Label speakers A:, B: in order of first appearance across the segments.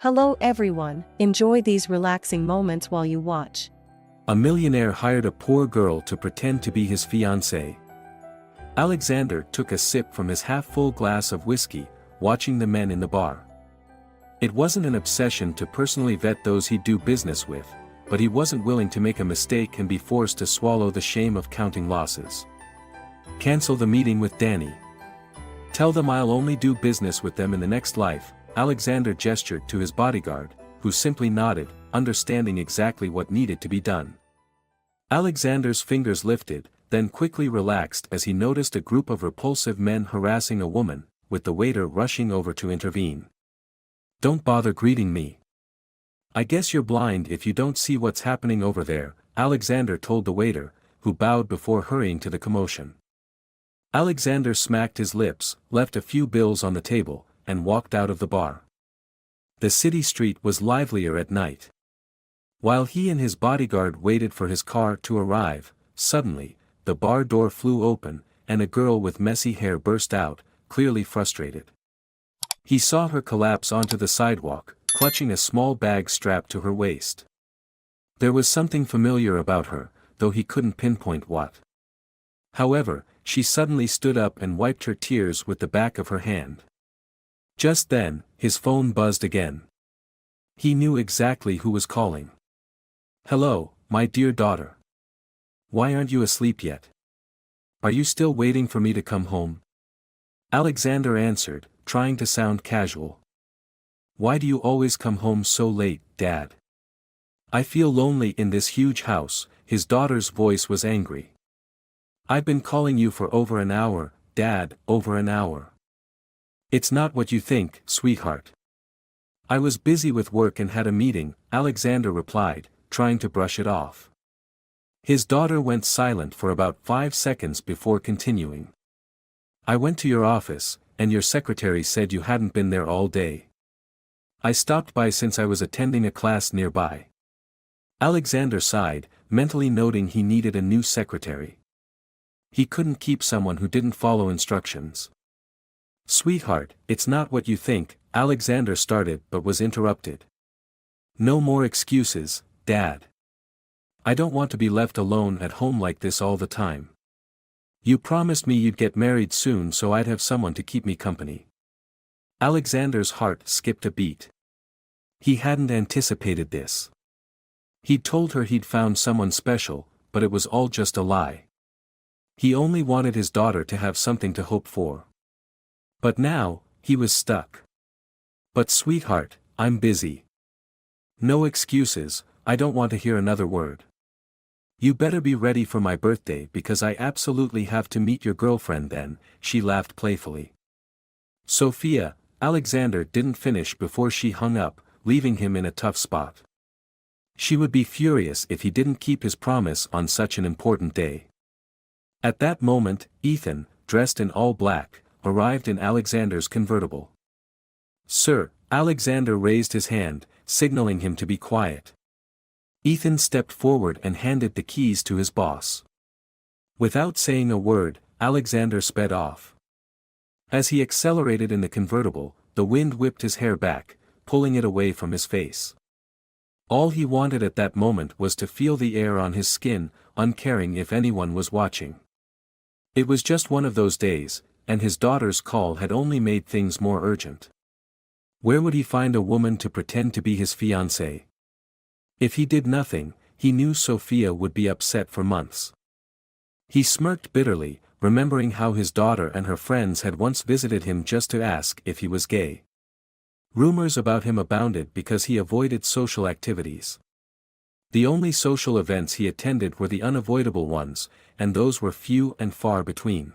A: Hello everyone, enjoy these relaxing moments while you watch.
B: A millionaire hired a poor girl to pretend to be his fiancée. Alexander took a sip from his half-full glass of whiskey, watching the men in the bar. It wasn't an obsession to personally vet those he'd do business with, but he wasn't willing to make a mistake and be forced to swallow the shame of counting losses. Cancel the meeting with Danny. Tell them I'll only do business with them in the next life, Alexander gestured to his bodyguard, who simply nodded, understanding exactly what needed to be done. Alexander's fingers lifted, then quickly relaxed as he noticed a group of repulsive men harassing a woman, with the waiter rushing over to intervene. "Don't bother greeting me. I guess you're blind if you don't see what's happening over there," Alexander told the waiter, who bowed before hurrying to the commotion. Alexander smacked his lips, left a few bills on the table, and walked out of the bar. The city street was livelier at night. While he and his bodyguard waited for his car to arrive, suddenly, the bar door flew open, and a girl with messy hair burst out, clearly frustrated. He saw her collapse onto the sidewalk, clutching a small bag strapped to her waist. There was something familiar about her, though he couldn't pinpoint what. However, she suddenly stood up and wiped her tears with the back of her hand. Just then, his phone buzzed again. He knew exactly who was calling. "Hello, my dear daughter. Why aren't you asleep yet? Are you still waiting for me to come home?" Alexander answered, trying to sound casual. "Why do you always come home so late, Dad? I feel lonely in this huge house." His daughter's voice was angry. "I've been calling you for over an hour, Dad, over an hour." "It's not what you think, sweetheart. I was busy with work and had a meeting," Alexander replied, trying to brush it off. His daughter went silent for about 5 seconds before continuing. "I went to your office, and your secretary said you hadn't been there all day. I stopped by since I was attending a class nearby." Alexander sighed, mentally noting he needed a new secretary. He couldn't keep someone who didn't follow instructions. "Sweetheart, it's not what you think," Alexander started but was interrupted. "No more excuses, Dad. I don't want to be left alone at home like this all the time. You promised me you'd get married soon so I'd have someone to keep me company." Alexander's heart skipped a beat. He hadn't anticipated this. He'd told her he'd found someone special, but it was all just a lie. He only wanted his daughter to have something to hope for. But now, he was stuck. "But sweetheart, I'm busy." "No excuses, I don't want to hear another word. You better be ready for my birthday because I absolutely have to meet your girlfriend then," she laughed playfully. Sophia, Alexander didn't finish before she hung up, leaving him in a tough spot. She would be furious if he didn't keep his promise on such an important day. At that moment, Ethan, dressed in all black, arrived in Alexander's convertible. "Sir," Alexander raised his hand, signaling him to be quiet. Ethan stepped forward and handed the keys to his boss. Without saying a word, Alexander sped off. As he accelerated in the convertible, the wind whipped his hair back, pulling it away from his face. All he wanted at that moment was to feel the air on his skin, uncaring if anyone was watching. It was just one of those days, and his daughter's call had only made things more urgent. Where would he find a woman to pretend to be his fiancée? If he did nothing, he knew Sophia would be upset for months. He smirked bitterly, remembering how his daughter and her friends had once visited him just to ask if he was gay. Rumors about him abounded because he avoided social activities. The only social events he attended were the unavoidable ones, and those were few and far between.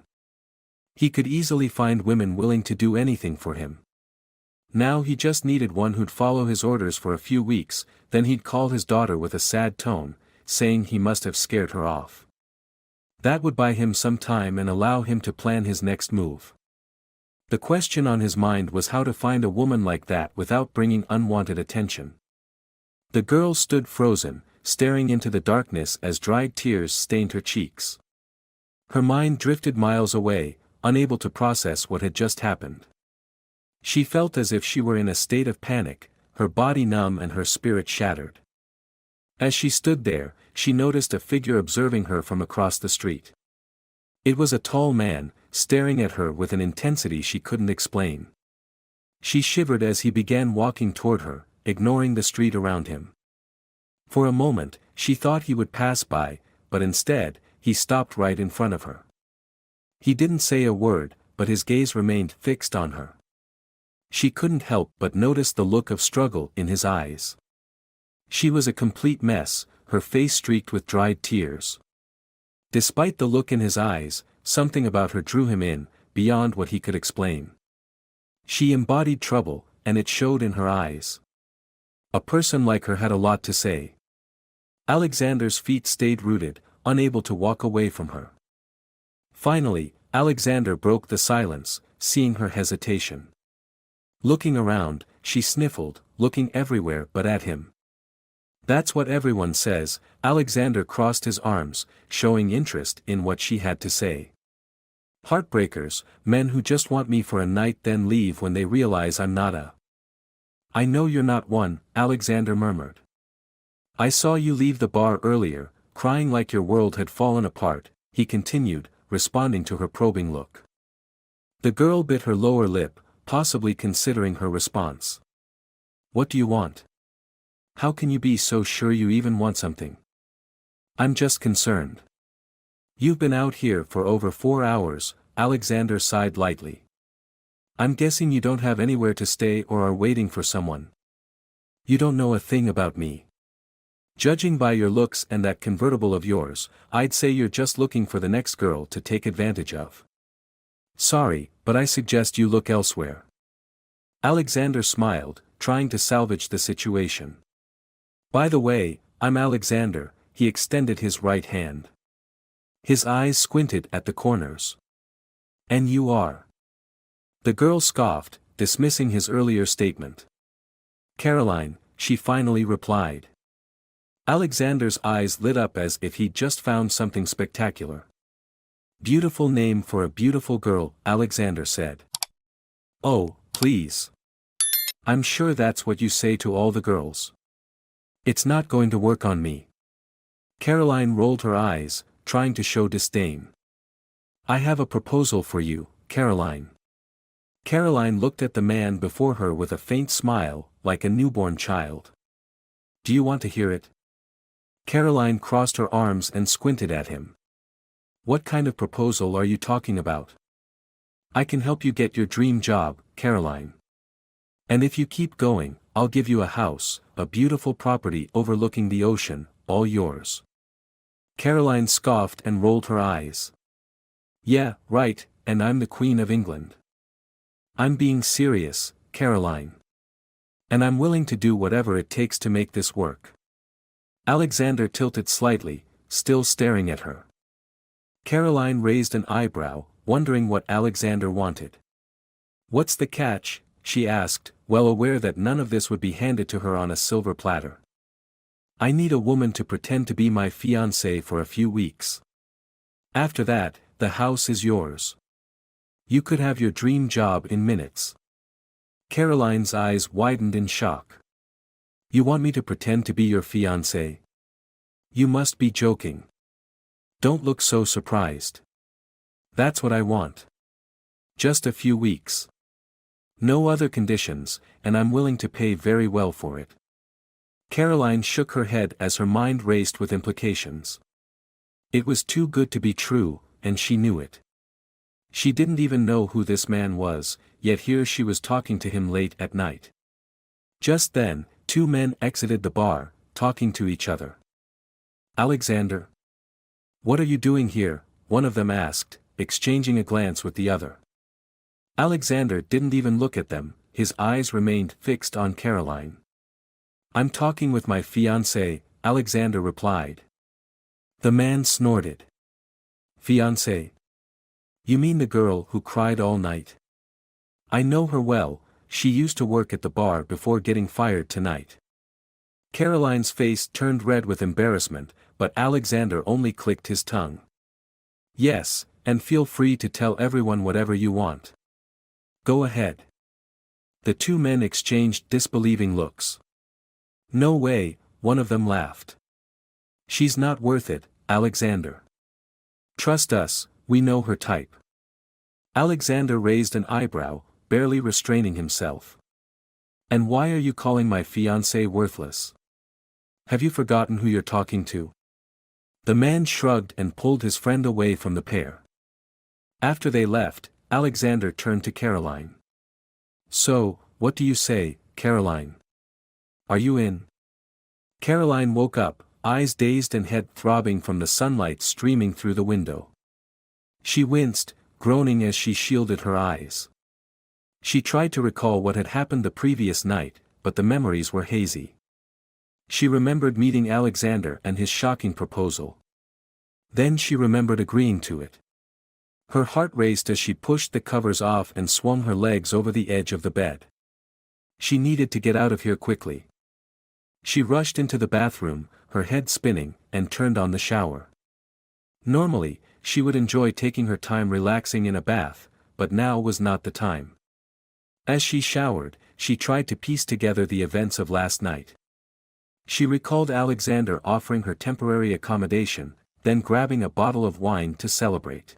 B: He could easily find women willing to do anything for him. Now he just needed one who'd follow his orders for a few weeks, then he'd call his daughter with a sad tone, saying he must have scared her off. That would buy him some time and allow him to plan his next move. The question on his mind was how to find a woman like that without bringing unwanted attention. The girl stood frozen, staring into the darkness as dried tears stained her cheeks. Her mind drifted miles away, unable to process what had just happened. She felt as if she were in a state of panic, her body numb and her spirit shattered. As she stood there, she noticed a figure observing her from across the street. It was a tall man, staring at her with an intensity she couldn't explain. She shivered as he began walking toward her, ignoring the street around him. For a moment, she thought he would pass by, but instead, he stopped right in front of her. He didn't say a word, but his gaze remained fixed on her. She couldn't help but notice the look of struggle in his eyes. She was a complete mess, her face streaked with dried tears. Despite the look in his eyes, something about her drew him in, beyond what he could explain. She embodied trouble, and it showed in her eyes. A person like her had a lot to say. Alexander's feet stayed rooted, unable to walk away from her. Finally, Alexander broke the silence, seeing her hesitation. Looking around, she sniffled, looking everywhere but at him. That's what everyone says. Alexander crossed his arms, showing interest in what she had to say. Heartbreakers, men who just want me for a night then leave when they realize I'm not a. I know you're not one, Alexander murmured. I saw you leave the bar earlier, crying like your world had fallen apart, he continued, responding to her probing look. The girl bit her lower lip, possibly considering her response. What do you want? How can you be so sure you even want something? I'm just concerned. You've been out here for over 4 hours, Alexander sighed lightly. I'm guessing you don't have anywhere to stay or are waiting for someone. You don't know a thing about me. Judging by your looks and that convertible of yours, I'd say you're just looking for the next girl to take advantage of. Sorry, but I suggest you look elsewhere. Alexander smiled, trying to salvage the situation. By the way, I'm Alexander, he extended his right hand. His eyes squinted at the corners. And you are? The girl scoffed, dismissing his earlier statement. Caroline, she finally replied. Alexander's eyes lit up as if he'd just found something spectacular. Beautiful name for a beautiful girl, Alexander said. Oh, please. I'm sure that's what you say to all the girls. It's not going to work on me. Caroline rolled her eyes, trying to show disdain. I have a proposal for you, Caroline. Caroline looked at the man before her with a faint smile, like a newborn child. Do you want to hear it? Caroline crossed her arms and squinted at him. What kind of proposal are you talking about? I can help you get your dream job, Caroline. And if you keep going, I'll give you a house, a beautiful property overlooking the ocean, all yours. Caroline scoffed and rolled her eyes. Yeah, right, and I'm the Queen of England. I'm being serious, Caroline. And I'm willing to do whatever it takes to make this work. Alexander tilted slightly, still staring at her. Caroline raised an eyebrow, wondering what Alexander wanted. What's the catch? She asked, well aware that none of this would be handed to her on a silver platter. I need a woman to pretend to be my fiancée for a few weeks. After that, the house is yours. You could have your dream job in minutes. Caroline's eyes widened in shock. You want me to pretend to be your fiancé? You must be joking. Don't look so surprised. That's what I want. Just a few weeks. No other conditions, and I'm willing to pay very well for it. Caroline shook her head as her mind raced with implications. It was too good to be true, and she knew it. She didn't even know who this man was, yet here she was talking to him late at night. Just then, 2 men exited the bar, talking to each other. Alexander? What are you doing here? One of them asked, exchanging a glance with the other. Alexander didn't even look at them, his eyes remained fixed on Caroline. I'm talking with my fiancée, Alexander replied. The man snorted. Fiancée? You mean the girl who cried all night? I know her well, she used to work at the bar before getting fired tonight. Caroline's face turned red with embarrassment, but Alexander only clicked his tongue. Yes, and feel free to tell everyone whatever you want. Go ahead. The two men exchanged disbelieving looks. No way, one of them laughed. She's not worth it, Alexander. Trust us, we know her type. Alexander raised an eyebrow, barely restraining himself. And why are you calling my fiancée worthless? Have you forgotten who you're talking to? The man shrugged and pulled his friend away from the pair. After they left, Alexander turned to Caroline. So, what do you say, Caroline? Are you in? Caroline woke up, eyes dazed and head throbbing from the sunlight streaming through the window. She winced, groaning as she shielded her eyes. She tried to recall what had happened the previous night, but the memories were hazy. She remembered meeting Alexander and his shocking proposal. Then she remembered agreeing to it. Her heart raced as she pushed the covers off and swung her legs over the edge of the bed. She needed to get out of here quickly. She rushed into the bathroom, her head spinning, and turned on the shower. Normally, she would enjoy taking her time relaxing in a bath, but now was not the time. As she showered, she tried to piece together the events of last night. She recalled Alexander offering her temporary accommodation, then grabbing a bottle of wine to celebrate.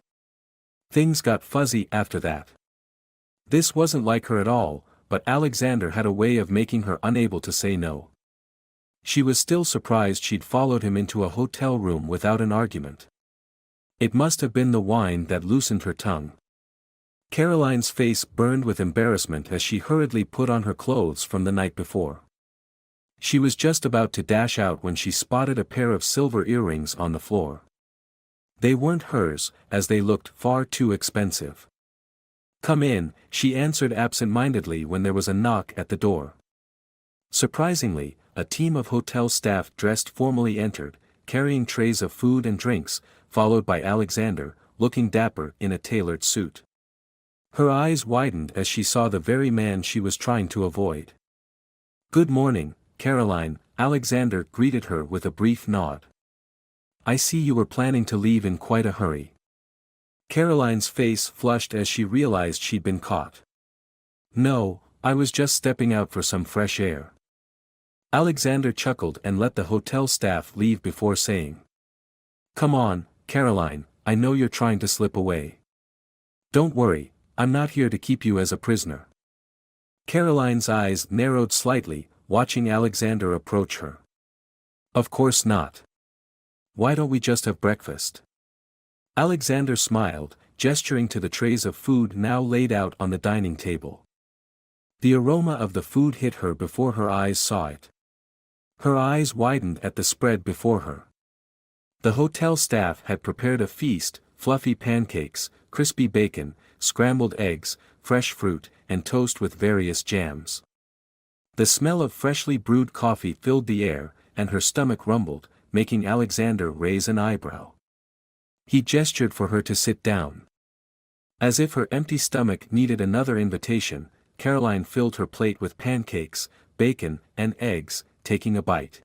B: Things got fuzzy after that. This wasn't like her at all, but Alexander had a way of making her unable to say no. She was still surprised she'd followed him into a hotel room without an argument. It must have been the wine that loosened her tongue. Caroline's face burned with embarrassment as she hurriedly put on her clothes from the night before. She was just about to dash out when she spotted a pair of silver earrings on the floor. They weren't hers, as they looked far too expensive. "Come in," she answered absent-mindedly when there was a knock at the door. Surprisingly, a team of hotel staff dressed formally entered, carrying trays of food and drinks, followed by Alexander, looking dapper in a tailored suit. Her eyes widened as she saw the very man she was trying to avoid. "Good morning, Caroline," Alexander greeted her with a brief nod. "I see you were planning to leave in quite a hurry." Caroline's face flushed as she realized she'd been caught. "No, I was just stepping out for some fresh air." Alexander chuckled and let the hotel staff leave before saying, "Come on, Caroline, I know you're trying to slip away. Don't worry, I'm not here to keep you as a prisoner." Caroline's eyes narrowed slightly, watching Alexander approach her. "Of course not. Why don't we just have breakfast?" Alexander smiled, gesturing to the trays of food now laid out on the dining table. The aroma of the food hit her before her eyes saw it. Her eyes widened at the spread before her. The hotel staff had prepared a feast: fluffy pancakes, crispy bacon, scrambled eggs, fresh fruit, and toast with various jams. The smell of freshly brewed coffee filled the air, and her stomach rumbled, making Alexander raise an eyebrow. He gestured for her to sit down. As if her empty stomach needed another invitation, Caroline filled her plate with pancakes, bacon, and eggs, taking a bite.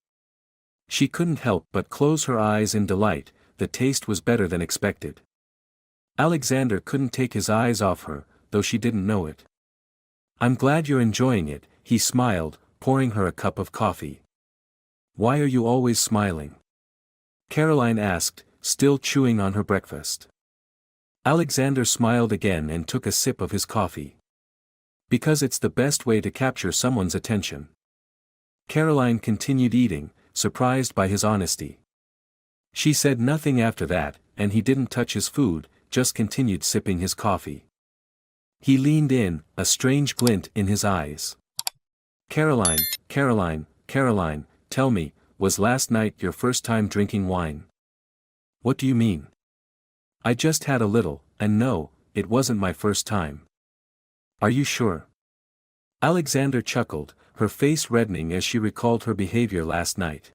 B: She couldn't help but close her eyes in delight. The taste was better than expected. Alexander couldn't take his eyes off her, though she didn't know it. "I'm glad you're enjoying it," he smiled, pouring her a cup of coffee. "Why are you always smiling?" Caroline asked, still chewing on her breakfast. Alexander smiled again and took a sip of his coffee. "Because it's the best way to capture someone's attention." Caroline continued eating, surprised by his honesty. She said nothing after that, and he didn't touch his food, just continued sipping his coffee. He leaned in, a strange glint in his eyes. "Caroline, Caroline, Caroline, tell me, was last night your first time drinking wine?" "What do you mean?" "I just had a little, and no, it wasn't my first time." "Are you sure?" Alexander chuckled, her face reddening as she recalled her behavior last night.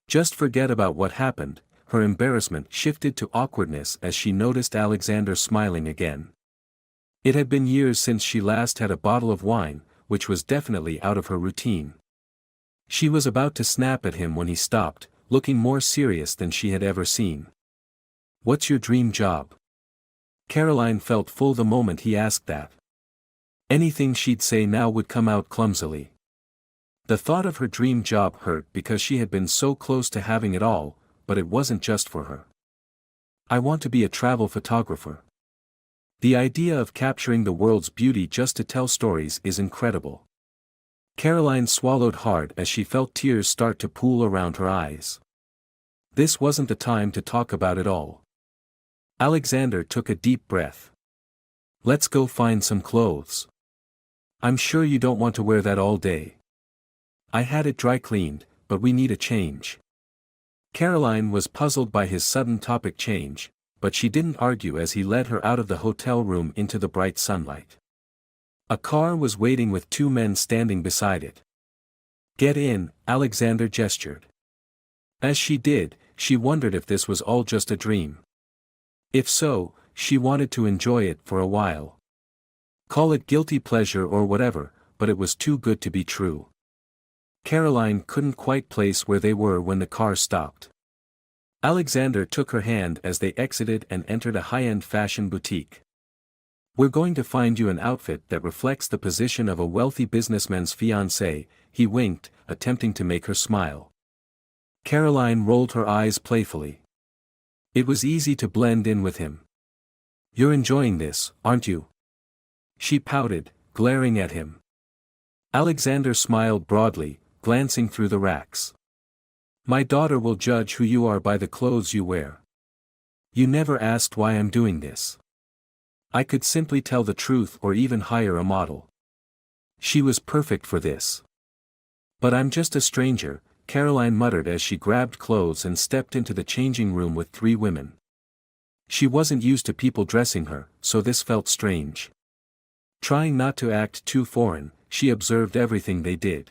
B: Just forget about what happened. Her embarrassment shifted to awkwardness as she noticed Alexander smiling again. It had been years since she last had a bottle of wine, which was definitely out of her routine. She was about to snap at him when he stopped, looking more serious than she had ever seen. "What's your dream job?" Caroline felt full the moment he asked that. Anything she'd say now would come out clumsily. The thought of her dream job hurt because she had been so close to having it all, but it wasn't just for her. I want to be a travel photographer. The idea of capturing the world's beauty just to tell stories is incredible. Caroline swallowed hard as she felt tears start to pool around her eyes. This wasn't the time to talk about it all. Alexander took a deep breath. Let's go find some clothes. I'm sure you don't want to wear that all day. I had it dry cleaned, but we need a change. Caroline was puzzled by his sudden topic change, but she didn't argue as he led her out of the hotel room into the bright sunlight. A car was waiting with two men standing beside it. Get in, Alexander gestured. As she did, she wondered if this was all just a dream. If so, she wanted to enjoy it for a while. Call it guilty pleasure or whatever, but it was too good to be true. Caroline couldn't quite place where they were when the car stopped. Alexander took her hand as they exited and entered a high-end fashion boutique. We're going to find you an outfit that reflects the position of a wealthy businessman's fiancée, he winked, attempting to make her smile. Caroline rolled her eyes playfully. It was easy to blend in with him. You're enjoying this, aren't you? She pouted, glaring at him. Alexander smiled broadly, glancing through the racks. My daughter will judge who you are by the clothes you wear. You never asked why I'm doing this. I could simply tell the truth or even hire a model. She was perfect for this. But I'm just a stranger, Caroline muttered as she grabbed clothes and stepped into the changing room with three women. She wasn't used to people dressing her, so this felt strange. Trying not to act too foreign, she observed everything they did.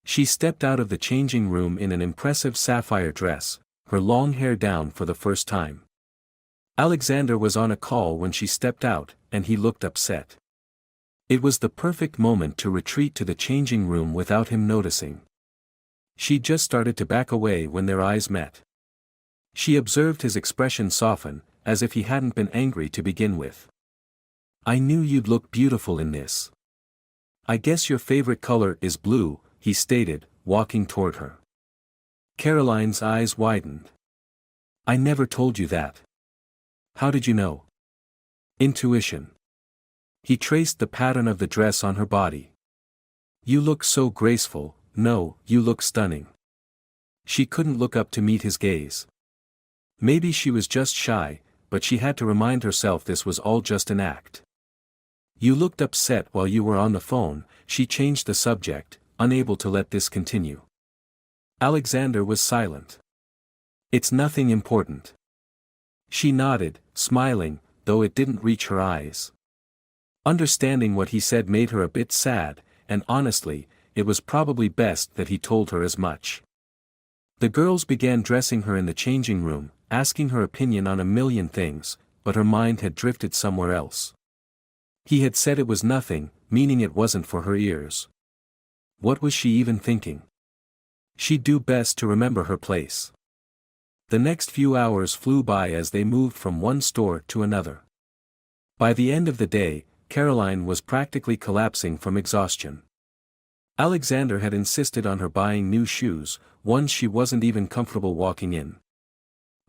B: She stepped out of the changing room in an impressive sapphire dress, her long hair down for the first time. Alexander was on a call when she stepped out, and he looked upset. It was the perfect moment to retreat to the changing room without him noticing. She just started to back away when their eyes met. She observed his expression soften, as if he hadn't been angry to begin with. I knew you'd look beautiful in this. I guess your favorite color is blue, he stated, walking toward her. Caroline's eyes widened. I never told you that. How did you know? Intuition. He traced the pattern of the dress on her body. You look so graceful, no, you look stunning. She couldn't look up to meet his gaze. Maybe she was just shy, but she had to remind herself this was all just an act. You looked upset while you were on the phone, she changed the subject, unable to let this continue. Alexander was silent. It's nothing important. She nodded, smiling, though it didn't reach her eyes. Understanding what he said made her a bit sad, and honestly, it was probably best that he told her as much. The girls began dressing her in the changing room, asking her opinion on a million things, but her mind had drifted somewhere else. He had said it was nothing, meaning it wasn't for her ears. What was she even thinking? She'd do best to remember her place. The next few hours flew by as they moved from one store to another. By the end of the day, Caroline was practically collapsing from exhaustion. Alexander had insisted on her buying new shoes, ones she wasn't even comfortable walking in.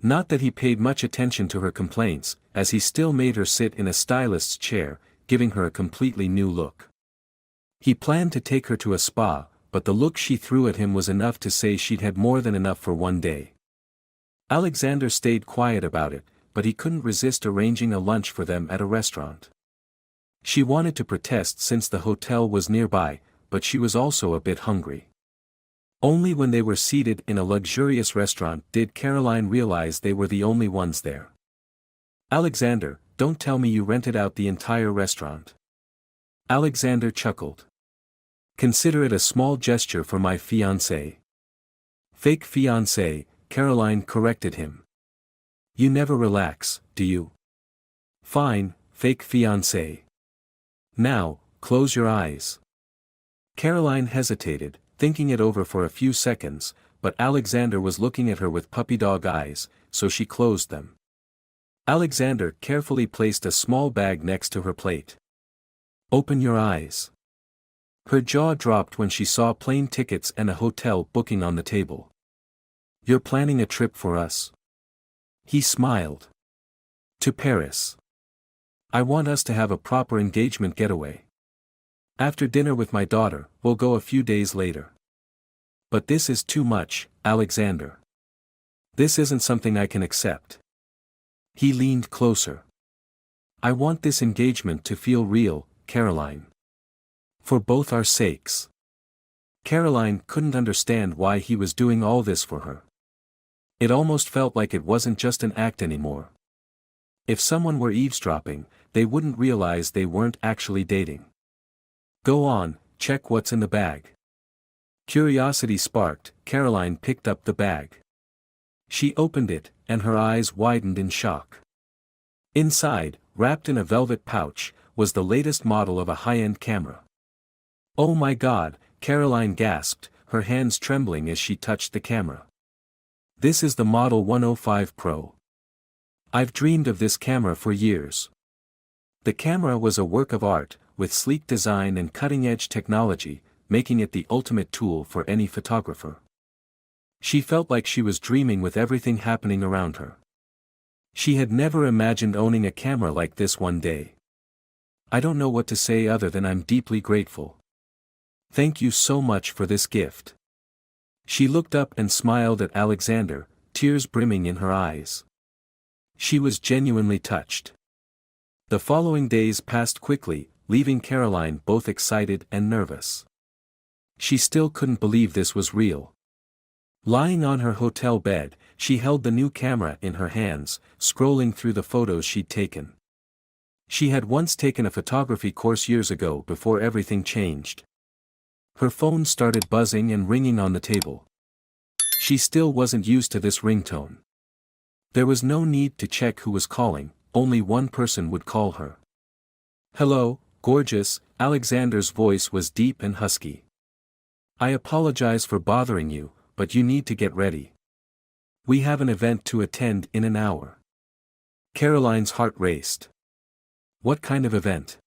B: Not that he paid much attention to her complaints, as he still made her sit in a stylist's chair, giving her a completely new look. He planned to take her to a spa, but the look she threw at him was enough to say she'd had more than enough for one day. Alexander stayed quiet about it, but he couldn't resist arranging a lunch for them at a restaurant. She wanted to protest since the hotel was nearby, but she was also a bit hungry. Only when they were seated in a luxurious restaurant did Caroline realize they were the only ones there. Alexander, don't tell me you rented out the entire restaurant. Alexander chuckled. Consider it a small gesture for my fiancée. Fake fiancée, Caroline corrected him. You never relax, do you? Fine, fake fiancé. Now, close your eyes. Caroline hesitated, thinking it over for a few seconds, but Alexander was looking at her with puppy dog eyes, so she closed them. Alexander carefully placed a small bag next to her plate. Open your eyes. Her jaw dropped when she saw plane tickets and a hotel booking on the table. You're planning a trip for us? He smiled. To Paris. I want us to have a proper engagement getaway. After dinner with my daughter, we'll go a few days later. But this is too much, Alexander. This isn't something I can accept. He leaned closer. I want this engagement to feel real, Caroline. For both our sakes. Caroline couldn't understand why he was doing all this for her. It almost felt like it wasn't just an act anymore. If someone were eavesdropping, they wouldn't realize they weren't actually dating. Go on, check what's in the bag. Curiosity sparked, Caroline picked up the bag. She opened it, and her eyes widened in shock. Inside, wrapped in a velvet pouch, was the latest model of a high-end camera. Oh my God, Caroline gasped, her hands trembling as she touched the camera. This is the Model 105 Pro. I've dreamed of this camera for years. The camera was a work of art, with sleek design and cutting-edge technology, making it the ultimate tool for any photographer. She felt like she was dreaming with everything happening around her. She had never imagined owning a camera like this one day. I don't know what to say other than I'm deeply grateful. Thank you so much for this gift. She looked up and smiled at Alexander, tears brimming in her eyes. She was genuinely touched. The following days passed quickly, leaving Caroline both excited and nervous. She still couldn't believe this was real. Lying on her hotel bed, she held the new camera in her hands, scrolling through the photos she'd taken. She had once taken a photography course years ago before everything changed. Her phone started buzzing and ringing on the table. She still wasn't used to this ringtone. There was no need to check who was calling, only one person would call her. Hello, gorgeous, Alexander's voice was deep and husky. I apologize for bothering you, but you need to get ready. We have an event to attend in an hour. Caroline's heart raced. What kind of event?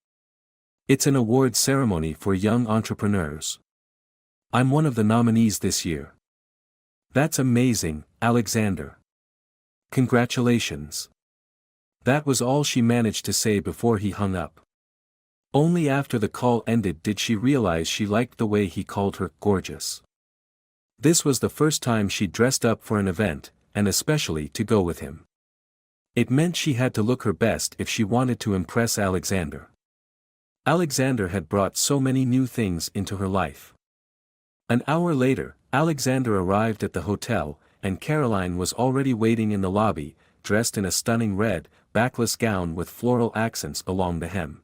B: It's an award ceremony for young entrepreneurs. I'm one of the nominees this year. That's amazing, Alexander. Congratulations. That was all she managed to say before he hung up. Only after the call ended did she realize she liked the way he called her gorgeous. This was the first time she'd dressed up for an event, and especially to go with him. It meant she had to look her best if she wanted to impress Alexander. Alexander had brought so many new things into her life. An hour later, Alexander arrived at the hotel, and Caroline was already waiting in the lobby, dressed in a stunning red, backless gown with floral accents along the hem.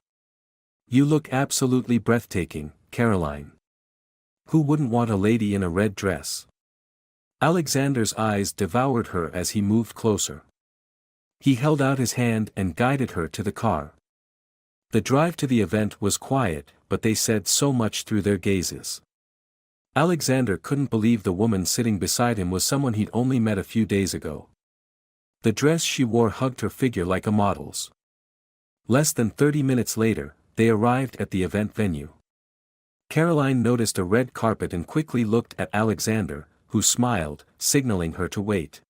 B: You look absolutely breathtaking, Caroline. Who wouldn't want a lady in a red dress? Alexander's eyes devoured her as he moved closer. He held out his hand and guided her to the car. The drive to the event was quiet, but they said so much through their gazes. Alexander couldn't believe the woman sitting beside him was someone he'd only met a few days ago. The dress she wore hugged her figure like a model's. Less than 30 minutes later, they arrived at the event venue. Caroline noticed a red carpet and quickly looked at Alexander, who smiled, signaling her to wait.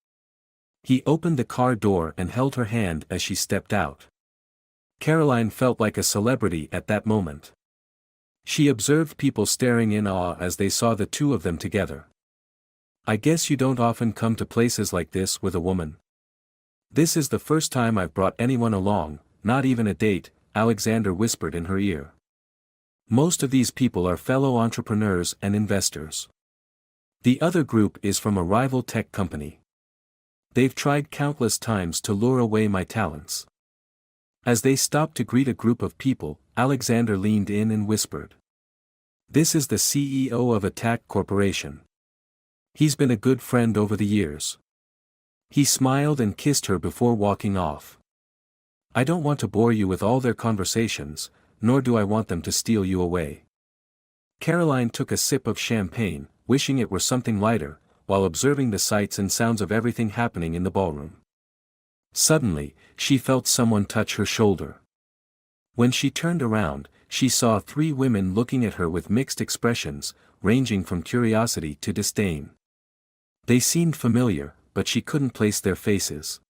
B: He opened the car door and held her hand as she stepped out. Caroline felt like a celebrity at that moment. She observed people staring in awe as they saw the two of them together. I guess you don't often come to places like this with a woman. This is the first time I've brought anyone along, not even a date, Alexander whispered in her ear. Most of these people are fellow entrepreneurs and investors. The other group is from a rival tech company. They've tried countless times to lure away my talents. As they stopped to greet a group of people, Alexander leaned in and whispered. This is the CEO of a tech corporation. He's been a good friend over the years. He smiled and kissed her before walking off. I don't want to bore you with all their conversations, nor do I want them to steal you away. Caroline took a sip of champagne, wishing it were something lighter, while observing the sights and sounds of everything happening in the ballroom. Suddenly, she felt someone touch her shoulder. When she turned around, she saw 3 women looking at her with mixed expressions, ranging from curiosity to disdain. They seemed familiar, but she couldn't place their faces.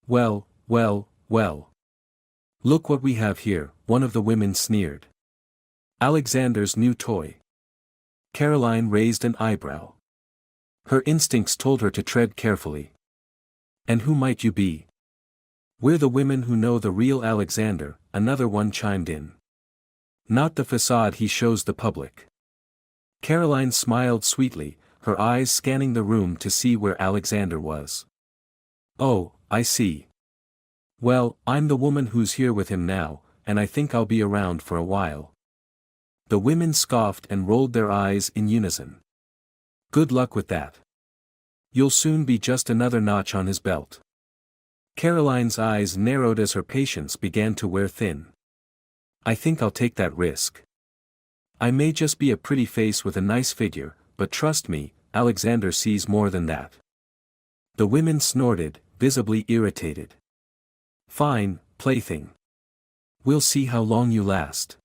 B: "Well, well, well. Look what we have here," one of the women sneered. "Alexander's new toy." Caroline raised an eyebrow. Her instincts told her to tread carefully. "And who might you be?" "We're the women who know the real Alexander," another one chimed in. "Not the facade he shows the public." Caroline smiled sweetly, her eyes scanning the room to see where Alexander was. "Oh, I see. Well, I'm the woman who's here with him now, and I think I'll be around for a while." The women scoffed and rolled their eyes in unison. "Good luck with that. You'll soon be just another notch on his belt." Caroline's eyes narrowed as her patience began to wear thin. "I think I'll take that risk. I may just be a pretty face with a nice figure, but trust me, Alexander sees more than that." The women snorted, visibly irritated. "Fine, plaything. We'll see how long you last."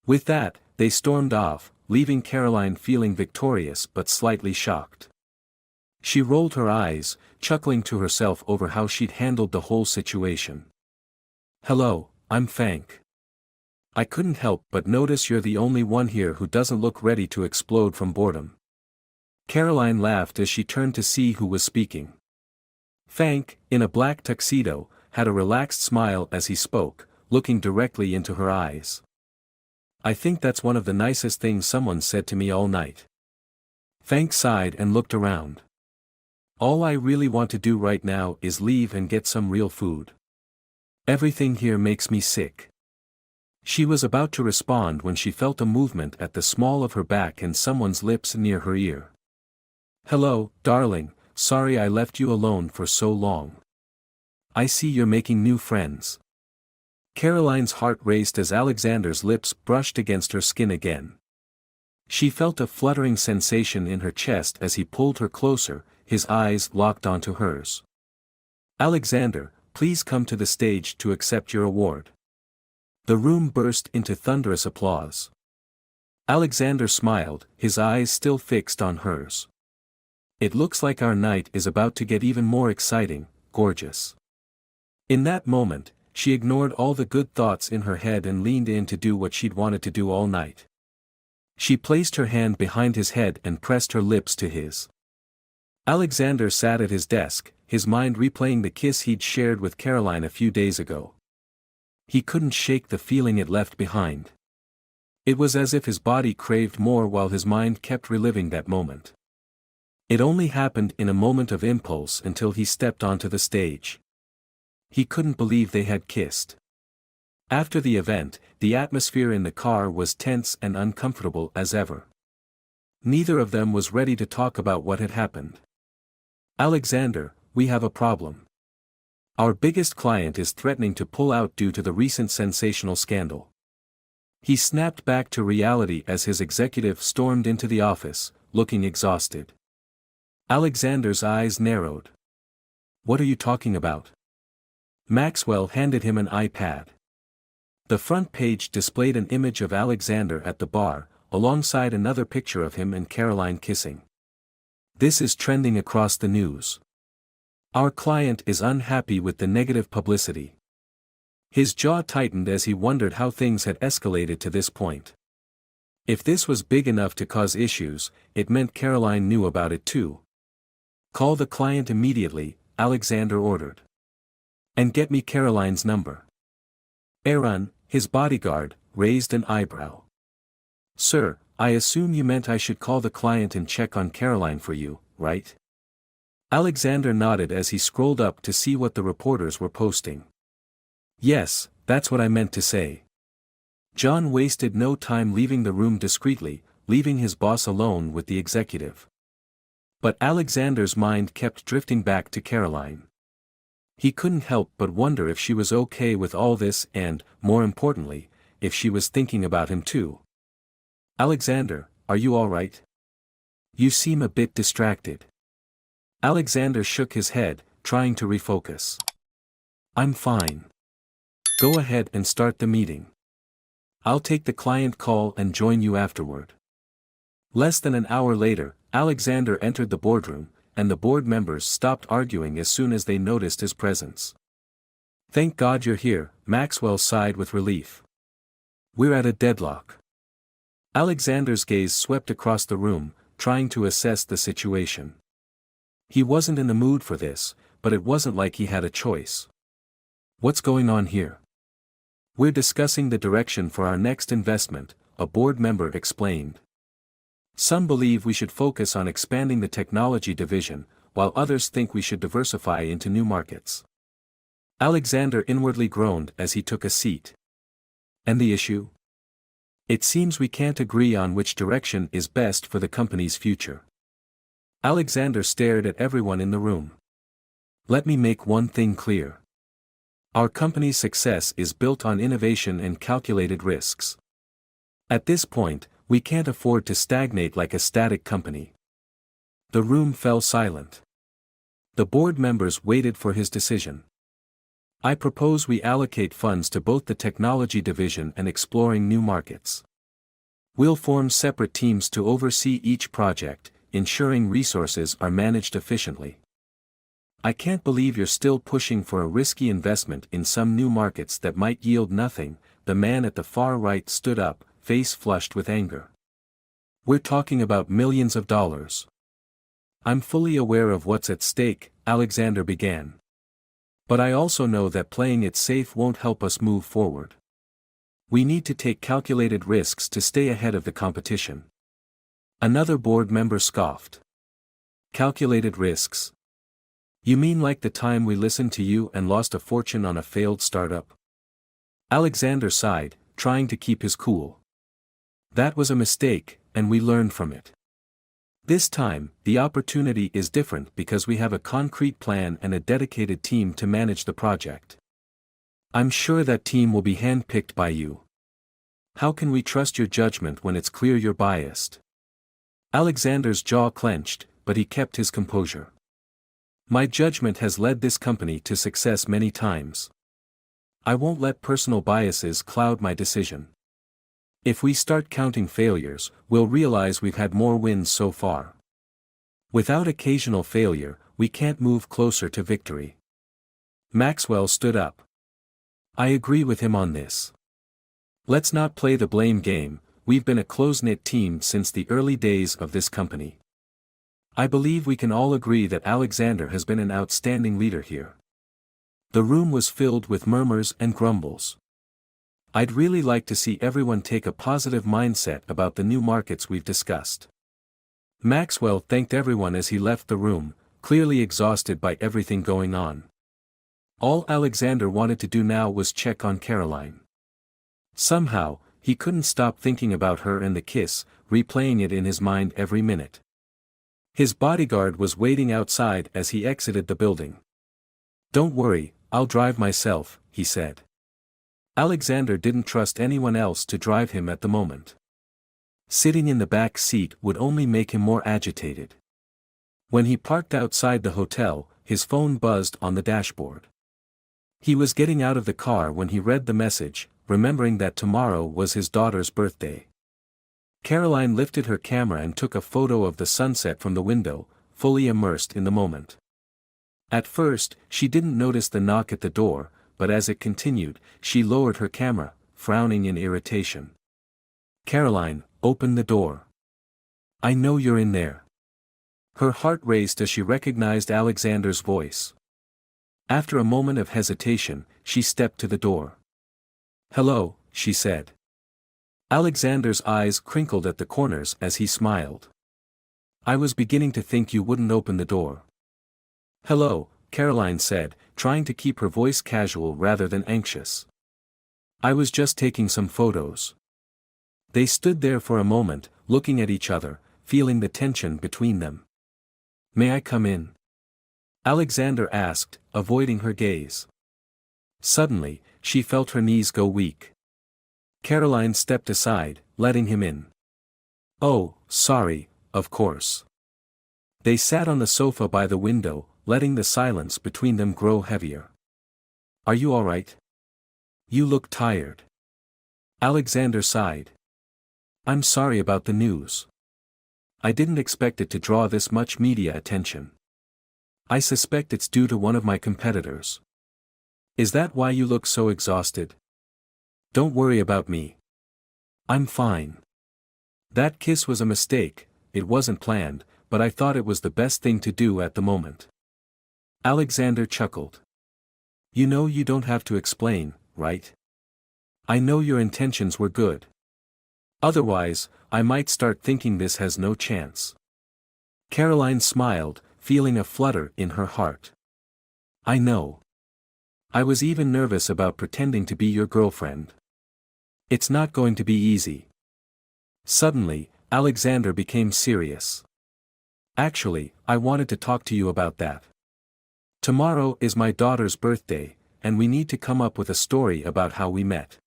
B: With that, they stormed off, leaving Caroline feeling victorious but slightly shocked. She rolled her eyes, chuckling to herself over how she'd handled the whole situation. "Hello, I'm Fank. I couldn't help but notice you're the only one here who doesn't look ready to explode from boredom." Caroline laughed as she turned to see who was speaking. Fank, in a black tuxedo, had a relaxed smile as he spoke, looking directly into her eyes. "I think that's one of the nicest things someone said to me all night." Fank sighed and looked around. "All I really want to do right now is leave and get some real food. Everything here makes me sick." She was about to respond when she felt a movement at the small of her back and someone's lips near her ear. "Hello, darling, sorry I left you alone for so long. I see you're making new friends." Caroline's heart raced as Alexander's lips brushed against her skin again. She felt a fluttering sensation in her chest as he pulled her closer, his eyes locked onto hers. "Alexander, please come to the stage to accept your award." The room burst into thunderous applause. Alexander smiled, his eyes still fixed on hers. "It looks like our night is about to get even more exciting, gorgeous." In that moment, she ignored all the good thoughts in her head and leaned in to do what she'd wanted to do all night. She placed her hand behind his head and pressed her lips to his. Alexander sat at his desk, his mind replaying the kiss he'd shared with Caroline a few days ago. He couldn't shake the feeling it left behind. It was as if his body craved more while his mind kept reliving that moment. It only happened in a moment of impulse until he stepped onto the stage. He couldn't believe they had kissed. After the event, the atmosphere in the car was tense and uncomfortable as ever. Neither of them was ready to talk about what had happened. "Alexander, we have a problem. Our biggest client is threatening to pull out due to the recent sensational scandal." He snapped back to reality as his executive stormed into the office, looking exhausted. Alexander's eyes narrowed. "What are you talking about?" Maxwell handed him an iPad. The front page displayed an image of Alexander at the bar, alongside another picture of him and Caroline kissing. "This is trending across the news. Our client is unhappy with the negative publicity." His jaw tightened as he wondered how things had escalated to this point. If this was big enough to cause issues, it meant Caroline knew about it too. "Call the client immediately," Alexander ordered. "And get me Caroline's number." Aaron, his bodyguard, raised an eyebrow. "Sir, I assume you meant I should call the client and check on Caroline for you, right?" Alexander nodded as he scrolled up to see what the reporters were posting. "Yes, that's what I meant to say." John wasted no time leaving the room discreetly, leaving his boss alone with the executive. But Alexander's mind kept drifting back to Caroline. He couldn't help but wonder if she was okay with all this and, more importantly, if she was thinking about him too. "Alexander, are you all right? You seem a bit distracted." Alexander shook his head, trying to refocus. "I'm fine. Go ahead and start the meeting." I'll take the client call and join you afterward. Less than an hour later, Alexander entered the boardroom, and the board members stopped arguing as soon as they noticed his presence. "Thank God you're here," Maxwell sighed with relief. "We're at a deadlock." Alexander's gaze swept across the room, trying to assess the situation. He wasn't in the mood for this, but it wasn't like he had a choice. "What's going on here?" "We're discussing the direction for our next investment," a board member explained. "Some believe we should focus on expanding the technology division, while others think we should diversify into new markets." Alexander inwardly groaned as he took a seat. "And the issue? It seems we can't agree on which direction is best for the company's future." Alexander stared at everyone in the room. "Let me make one thing clear. Our company's success is built on innovation and calculated risks. At this point, we can't afford to stagnate like a static company." The room fell silent. The board members waited for his decision. "I propose we allocate funds to both the technology division and exploring new markets. We'll form separate teams to oversee each project, ensuring resources are managed efficiently." "I can't believe you're still pushing for a risky investment in some new markets that might yield nothing," the man at the far right stood up, face flushed with anger. "We're talking about millions of dollars." "I'm fully aware of what's at stake," Alexander began. "But I also know that playing it safe won't help us move forward. We need to take calculated risks to stay ahead of the competition." Another board member scoffed. "Calculated risks? You mean like the time we listened to you and lost a fortune on a failed startup?" Alexander sighed, trying to keep his cool. "That was a mistake, and we learned from it. This time, the opportunity is different because we have a concrete plan and a dedicated team to manage the project. I'm sure that team will be handpicked by you. How can we trust your judgment when it's clear you're biased?" Alexander's jaw clenched, but he kept his composure. "My judgment has led this company to success many times. I won't let personal biases cloud my decision. If we start counting failures, we'll realize we've had more wins so far. Without occasional failure, we can't move closer to victory." Maxwell stood up. "I agree with him on this. Let's not play the blame game. We've been a close-knit team since the early days of this company. I believe we can all agree that Alexander has been an outstanding leader here." The room was filled with murmurs and grumbles. "I'd really like to see everyone take a positive mindset about the new markets we've discussed." Maxwell thanked everyone as he left the room, clearly exhausted by everything going on. All Alexander wanted to do now was check on Caroline. Somehow, he couldn't stop thinking about her and the kiss, replaying it in his mind every minute. His bodyguard was waiting outside as he exited the building. "Don't worry, I'll drive myself," he said. Alexander didn't trust anyone else to drive him at the moment. Sitting in the back seat would only make him more agitated. When he parked outside the hotel, his phone buzzed on the dashboard. He was getting out of the car when he read the message, remembering that tomorrow was his daughter's birthday. Caroline lifted her camera and took a photo of the sunset from the window, fully immersed in the moment. At first, she didn't notice the knock at the door, but as it continued, she lowered her camera, frowning in irritation. "Caroline, open the door. I know you're in there." Her heart raced as she recognized Alexander's voice. After a moment of hesitation, she stepped to the door. "Hello," she said. Alexander's eyes crinkled at the corners as he smiled. "I was beginning to think you wouldn't open the door." "Hello," Caroline said, trying to keep her voice casual rather than anxious. "I was just taking some photos." They stood there for a moment, looking at each other, feeling the tension between them. "May I come in?" Alexander asked, avoiding her gaze. Suddenly, she felt her knees go weak. Caroline stepped aside, letting him in. "Oh, sorry, of course." They sat on the sofa by the window, letting the silence between them grow heavier. "Are you all right? You look tired." Alexander sighed. I'm sorry about the news. I didn't expect it to draw this much media attention. I suspect it's due to one of my competitors. Is that why you look so exhausted? Don't worry about me. I'm fine. That kiss was a mistake, it wasn't planned, but I thought it was the best thing to do at the moment. Alexander chuckled. You know you don't have to explain, right? I know your intentions were good. Otherwise, I might start thinking this has no chance. Caroline smiled, feeling a flutter in her heart. I know. I was even nervous about pretending to be your girlfriend. It's not going to be easy. Suddenly, Alexander became serious. Actually, I wanted to talk to you about that. Tomorrow is my daughter's birthday, and we need to come up with a story about how we met.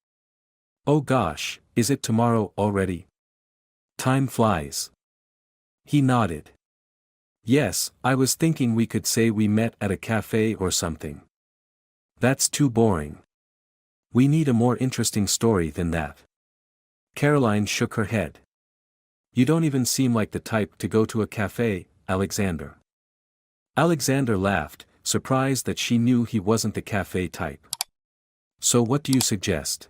B: Oh gosh, is it tomorrow already? Time flies. He nodded. Yes, I was thinking we could say we met at a cafe or something. That's too boring. We need a more interesting story than that. Caroline shook her head. You don't even seem like the type to go to a cafe, Alexander. Alexander laughed, surprised that she knew he wasn't the cafe type. So what do you suggest?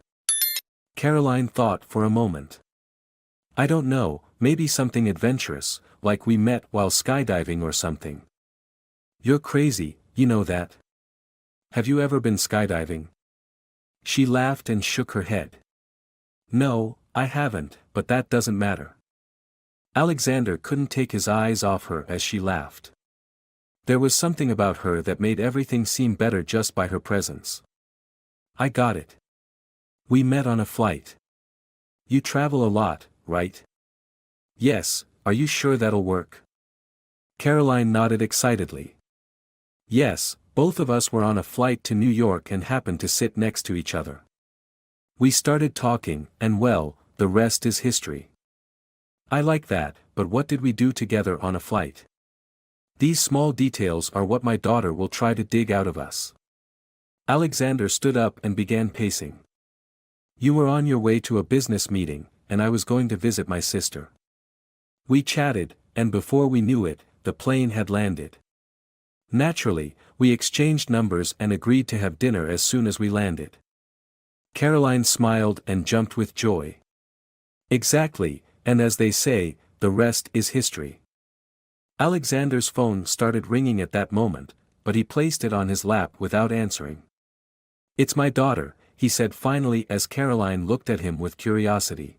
B: Caroline thought for a moment. I don't know, maybe something adventurous, like we met while skydiving or something. You're crazy, you know that. Have you ever been skydiving? She laughed and shook her head. No, I haven't, but that doesn't matter. Alexander couldn't take his eyes off her as she laughed. There was something about her that made everything seem better just by her presence. I got it. We met on a flight. You travel a lot, right? Yes, are you sure that'll work? Caroline nodded excitedly. Yes, both of us were on a flight to New York and happened to sit next to each other. We started talking, and well, the rest is history. I like that, but what did we do together on a flight? These small details are what my daughter will try to dig out of us. Alexander stood up and began pacing. You were on your way to a business meeting, and I was going to visit my sister. We chatted, and before we knew it, the plane had landed. Naturally, we exchanged numbers and agreed to have dinner as soon as we landed. Caroline smiled and jumped with joy. Exactly, and as they say, the rest is history. Alexander's phone started ringing at that moment, but he placed it on his lap without answering. It's my daughter, he said finally as Caroline looked at him with curiosity.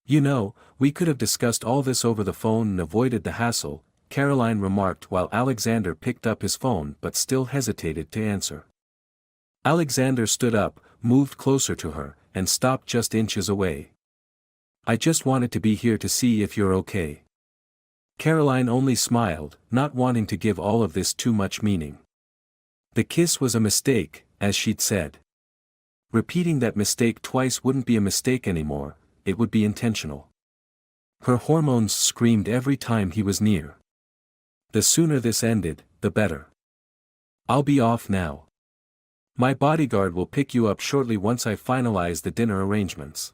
B: You know, we could have discussed all this over the phone and avoided the hassle, Caroline remarked while Alexander picked up his phone but still hesitated to answer. Alexander stood up, moved closer to her, and stopped just inches away. I just wanted to be here to see if you're okay. Caroline only smiled, not wanting to give all of this too much meaning. The kiss was a mistake, as she'd said. Repeating that mistake twice wouldn't be a mistake anymore, it would be intentional. Her hormones screamed every time he was near. The sooner this ended, the better. I'll be off now. My bodyguard will pick you up shortly once I finalize the dinner arrangements.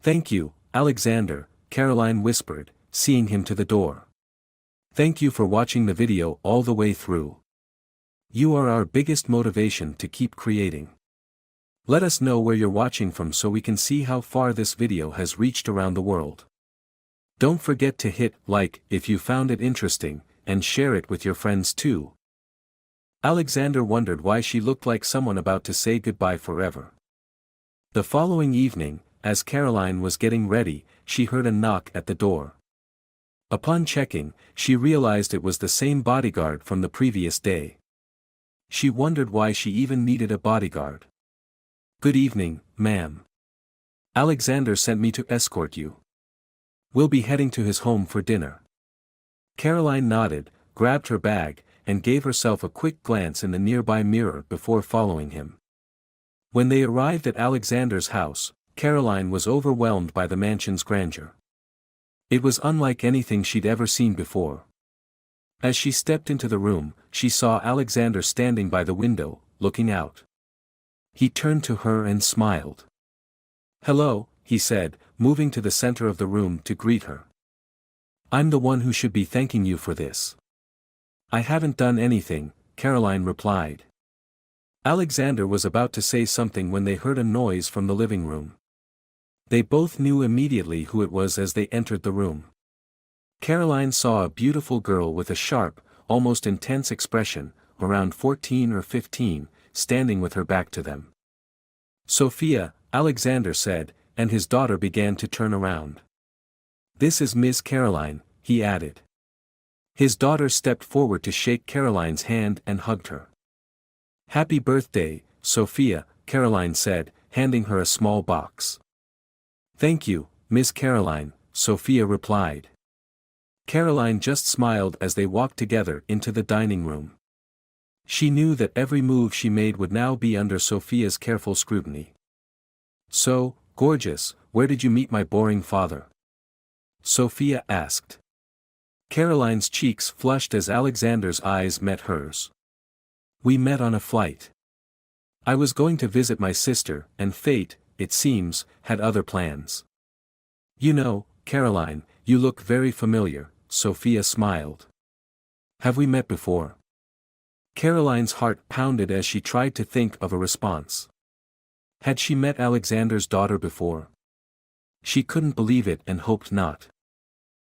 B: Thank you, Alexander, Caroline whispered, seeing him to the door. Thank you for watching the video all the way through. You are our biggest motivation to keep creating. Let us know where you're watching from so we can see how far this video has reached around the world. Don't forget to hit like if you found it interesting, and share it with your friends too. Alexander wondered why she looked like someone about to say goodbye forever. The following evening, as Caroline was getting ready, she heard a knock at the door. Upon checking, she realized it was the same bodyguard from the previous day. She wondered why she even needed a bodyguard. Good evening, ma'am. Alexander sent me to escort you. We'll be heading to his home for dinner. Caroline nodded, grabbed her bag, and gave herself a quick glance in the nearby mirror before following him. When they arrived at Alexander's house, Caroline was overwhelmed by the mansion's grandeur. It was unlike anything she'd ever seen before. As she stepped into the room, she saw Alexander standing by the window, looking out. He turned to her and smiled. Hello, he said, moving to the center of the room to greet her. I'm the one who should be thanking you for this. I haven't done anything, Caroline replied. Alexander was about to say something when they heard a noise from the living room. They both knew immediately who it was as they entered the room. Caroline saw a beautiful girl with a sharp, almost intense expression, around 14 or 15, standing with her back to them. Sophia, Alexander said, and his daughter began to turn around. This is Miss Caroline, he added. His daughter stepped forward to shake Caroline's hand and hugged her. Happy birthday, Sophia, Caroline said, handing her a small box. Thank you, Miss Caroline, Sophia replied. Caroline just smiled as they walked together into the dining room. She knew that every move she made would now be under Sophia's careful scrutiny. So, gorgeous, where did you meet my boring father? Sophia asked. Caroline's cheeks flushed as Alexander's eyes met hers. We met on a flight. I was going to visit my sister, and fate, it seems, had other plans. You know, Caroline, you look very familiar, Sophia smiled. Have we met before? Caroline's heart pounded as she tried to think of a response. Had she met Alexander's daughter before? She couldn't believe it and hoped not.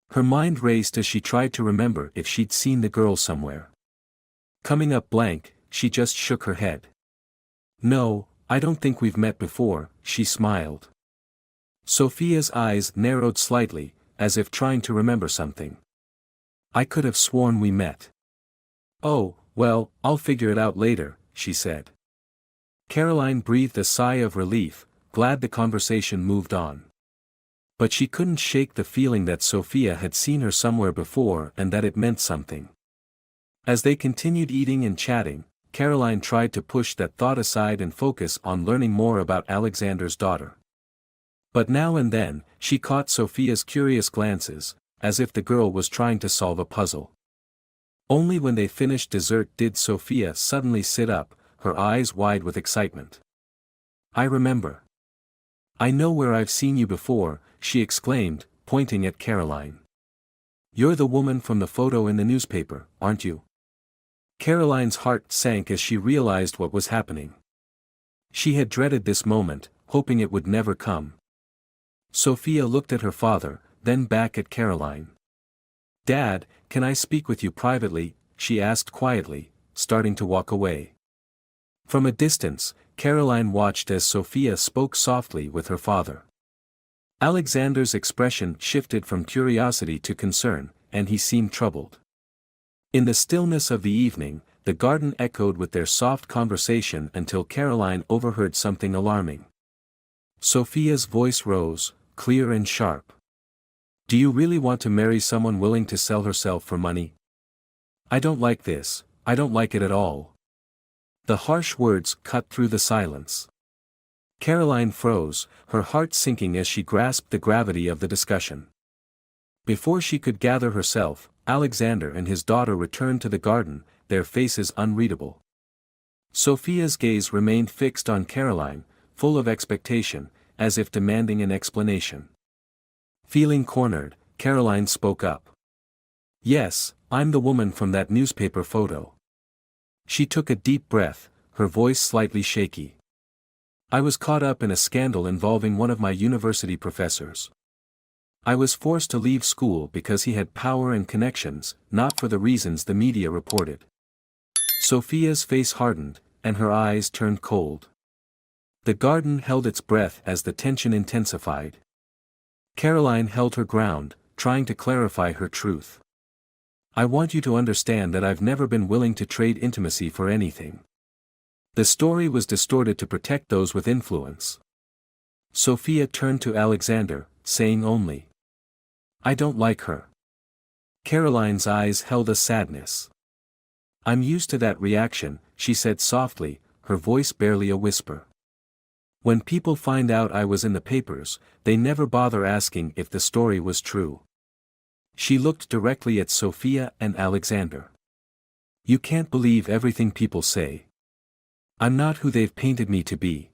B: Her mind raced as she tried to remember if she'd seen the girl somewhere. Coming up blank, she just shook her head. No, I don't think we've met before, she smiled. Sophia's eyes narrowed slightly, as if trying to remember something. I could have sworn we met. Oh, well, I'll figure it out later, she said. Caroline breathed a sigh of relief, glad the conversation moved on. But she couldn't shake the feeling that Sophia had seen her somewhere before and that it meant something. As they continued eating and chatting, Caroline tried to push that thought aside and focus on learning more about Alexander's daughter. But now and then, she caught Sophia's curious glances, as if the girl was trying to solve a puzzle. Only when they finished dessert did Sophia suddenly sit up, her eyes wide with excitement. I remember. I know where I've seen you before, she exclaimed, pointing at Caroline. You're the woman from the photo in the newspaper, aren't you? Caroline's heart sank as she realized what was happening. She had dreaded this moment, hoping it would never come. Sophia looked at her father, then back at Caroline. Dad, can I speak with you privately? She asked quietly, starting to walk away. From a distance, Caroline watched as Sophia spoke softly with her father. Alexander's expression shifted from curiosity to concern, and he seemed troubled. In the stillness of the evening, the garden echoed with their soft conversation until Caroline overheard something alarming. Sophia's voice rose, clear and sharp. Do you really want to marry someone willing to sell herself for money? I don't like this, I don't like it at all. The harsh words cut through the silence. Caroline froze, her heart sinking as she grasped the gravity of the discussion. Before she could gather herself, Alexander and his daughter returned to the garden, their faces unreadable. Sophia's gaze remained fixed on Caroline, full of expectation, as if demanding an explanation. Feeling cornered, Caroline spoke up. Yes, I'm the woman from that newspaper photo. She took a deep breath, her voice slightly shaky. I was caught up in a scandal involving one of my university professors. I was forced to leave school because he had power and connections, not for the reasons the media reported. Sophia's face hardened, and her eyes turned cold. The garden held its breath as the tension intensified. Caroline held her ground, trying to clarify her truth. I want you to understand that I've never been willing to trade intimacy for anything. The story was distorted to protect those with influence. Sophia turned to Alexander, saying only, I don't like her. Caroline's eyes held a sadness. I'm used to that reaction, she said softly, her voice barely a whisper. When people find out I was in the papers, they never bother asking if the story was true. She looked directly at Sophia and Alexander. You can't believe everything people say. I'm not who they've painted me to be.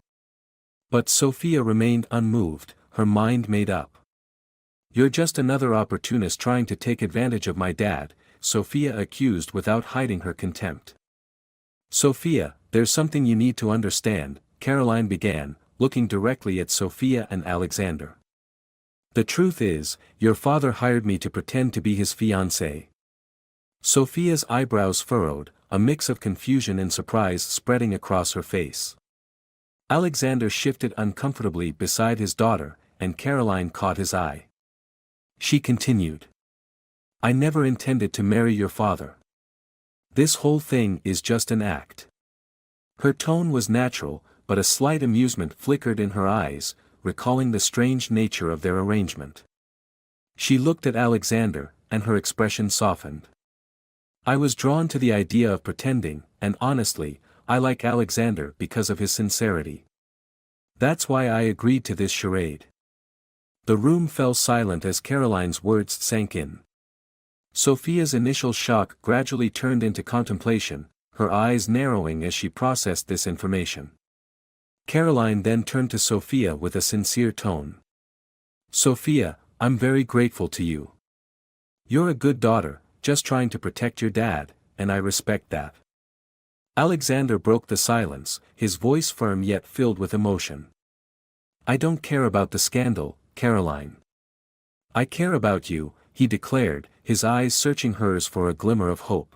B: But Sophia remained unmoved, her mind made up. "You're just another opportunist trying to take advantage of my dad," Sophia accused without hiding her contempt. "Sophia, there's something you need to understand," Caroline began, looking directly at Sophia and Alexander. "The truth is, your father hired me to pretend to be his fiancée." Sophia's eyebrows furrowed, a mix of confusion and surprise spreading across her face. Alexander shifted uncomfortably beside his daughter, and Caroline caught his eye. She continued. "I never intended to marry your father. This whole thing is just an act." Her tone was natural, but a slight amusement flickered in her eyes, recalling the strange nature of their arrangement. She looked at Alexander, and her expression softened. "I was drawn to the idea of pretending, and honestly, I like Alexander because of his sincerity. That's why I agreed to this charade." The room fell silent as Caroline's words sank in. Sophia's initial shock gradually turned into contemplation, her eyes narrowing as she processed this information. Caroline then turned to Sophia with a sincere tone. "Sophia, I'm very grateful to you. You're a good daughter, just trying to protect your dad, and I respect that." Alexander broke the silence, his voice firm yet filled with emotion. "I don't care about the scandal, Caroline. I care about you," he declared, his eyes searching hers for a glimmer of hope.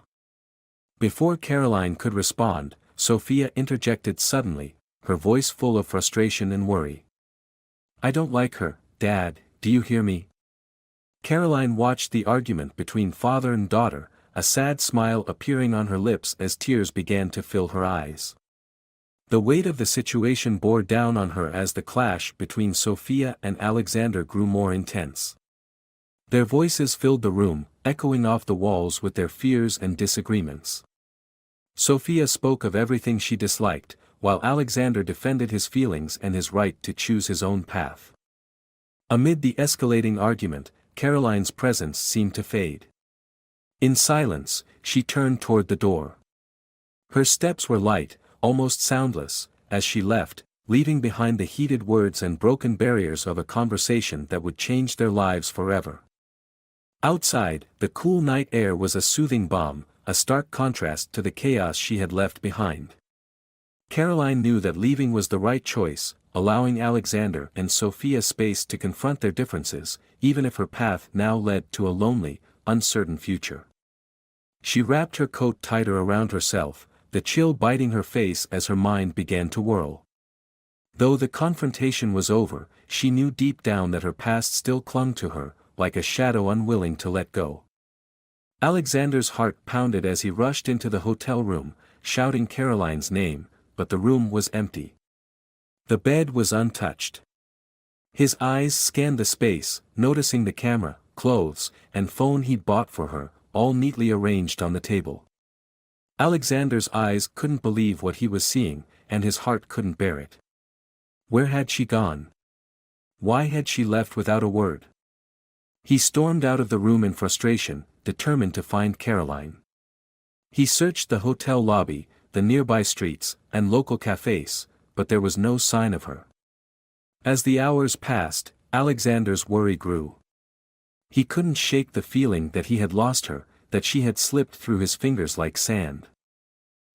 B: Before Caroline could respond, Sophia interjected suddenly, her voice full of frustration and worry. "I don't like her, Dad, do you hear me?" Caroline watched the argument between father and daughter, a sad smile appearing on her lips as tears began to fill her eyes. The weight of the situation bore down on her as the clash between Sophia and Alexander grew more intense. Their voices filled the room, echoing off the walls with their fears and disagreements. Sophia spoke of everything she disliked, while Alexander defended his feelings and his right to choose his own path. Amid the escalating argument, Caroline's presence seemed to fade. In silence, she turned toward the door. Her steps were light, almost soundless, as she left, leaving behind the heated words and broken barriers of a conversation that would change their lives forever. Outside, the cool night air was a soothing balm, a stark contrast to the chaos she had left behind. Caroline knew that leaving was the right choice, allowing Alexander and Sophia space to confront their differences, even if her path now led to a lonely, uncertain future. She wrapped her coat tighter around herself, the chill biting her face as her mind began to whirl. Though the confrontation was over, she knew deep down that her past still clung to her, like a shadow unwilling to let go. Alexander's heart pounded as he rushed into the hotel room, shouting Caroline's name, but the room was empty. The bed was untouched. His eyes scanned the space, noticing the camera, clothes, and phone he'd bought for her, all neatly arranged on the table. Alexander's eyes couldn't believe what he was seeing, and his heart couldn't bear it. Where had she gone? Why had she left without a word? He stormed out of the room in frustration, determined to find Caroline. He searched the hotel lobby, the nearby streets, and local cafes, but there was no sign of her. As the hours passed, Alexander's worry grew. He couldn't shake the feeling that he had lost her, that she had slipped through his fingers like sand.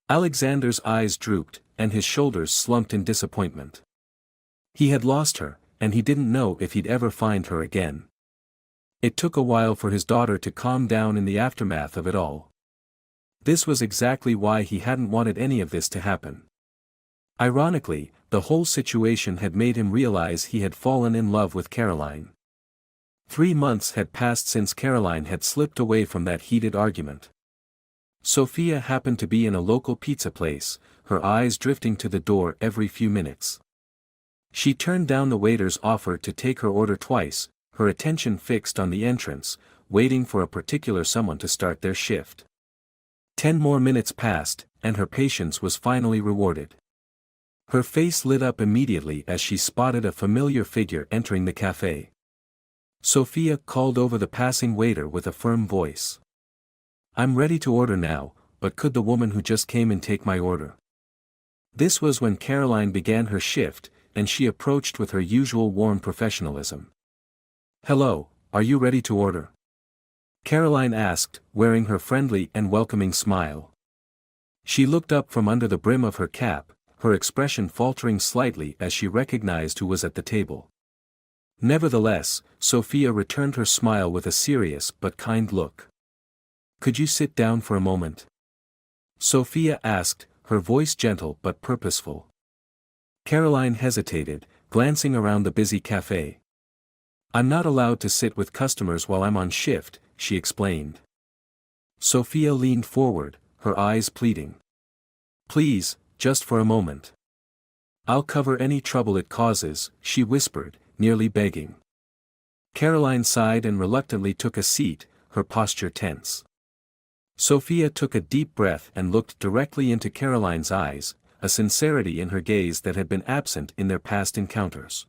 B: Alexander's eyes drooped, and his shoulders slumped in disappointment. He had lost her, and he didn't know if he'd ever find her again. It took a while for his daughter to calm down in the aftermath of it all. This was exactly why he hadn't wanted any of this to happen. Ironically, the whole situation had made him realize he had fallen in love with Caroline. 3 months had passed since Caroline had slipped away from that heated argument. Sophia happened to be in a local pizza place, her eyes drifting to the door every few minutes. She turned down the waiter's offer to take her order twice, her attention fixed on the entrance, waiting for a particular someone to start their shift. 10 more minutes passed, and her patience was finally rewarded. Her face lit up immediately as she spotted a familiar figure entering the cafe. Sophia called over the passing waiter with a firm voice. "I'm ready to order now, but could the woman who just came in take my order?" This was when Caroline began her shift, and she approached with her usual warm professionalism. "Hello, are you ready to order?" Caroline asked, wearing her friendly and welcoming smile. She looked up from under the brim of her cap, her expression faltering slightly as she recognized who was at the table. Nevertheless, Sophia returned her smile with a serious but kind look. "Could you sit down for a moment?" Sophia asked, her voice gentle but purposeful. Caroline hesitated, glancing around the busy cafe. "I'm not allowed to sit with customers while I'm on shift," she explained. Sophia leaned forward, her eyes pleading. "Please, just for a moment. I'll cover any trouble it causes," she whispered, nearly begging. Caroline sighed and reluctantly took a seat, her posture tense. Sophia took a deep breath and looked directly into Caroline's eyes, a sincerity in her gaze that had been absent in their past encounters.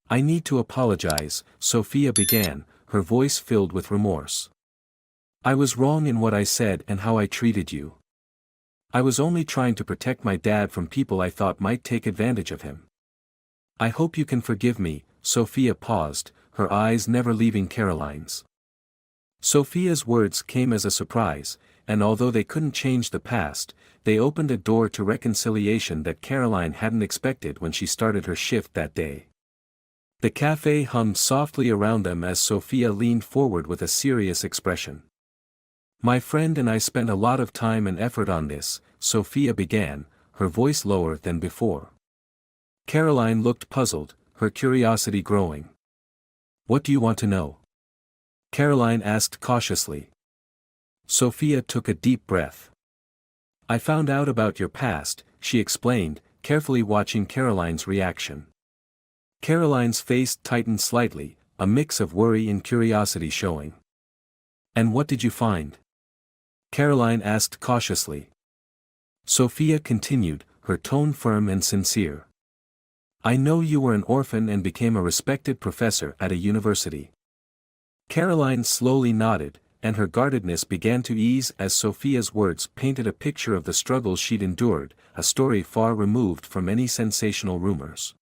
B: "I need to apologize," Sophia began, her voice filled with remorse. "I was wrong in what I said and how I treated you. I was only trying to protect my dad from people I thought might take advantage of him. I hope you can forgive me." Sophia paused, her eyes never leaving Caroline's. Sophia's words came as a surprise, and although they couldn't change the past, they opened a door to reconciliation that Caroline hadn't expected when she started her shift that day. The cafe hummed softly around them as Sophia leaned forward with a serious expression. "My friend and I spent a lot of time and effort on this," Sophia began, her voice lower than before. Caroline looked puzzled, her curiosity growing. "What do you want to know?" Caroline asked cautiously. Sophia took a deep breath. "I found out about your past," she explained, carefully watching Caroline's reaction. Caroline's face tightened slightly, a mix of worry and curiosity showing. "And what did you find?" Caroline asked cautiously. Sophia continued, her tone firm and sincere. "I know you were an orphan and became a respected professor at a university." Caroline slowly nodded, and her guardedness began to ease as Sophia's words painted a picture of the struggles she'd endured, a story far removed from any sensational rumors.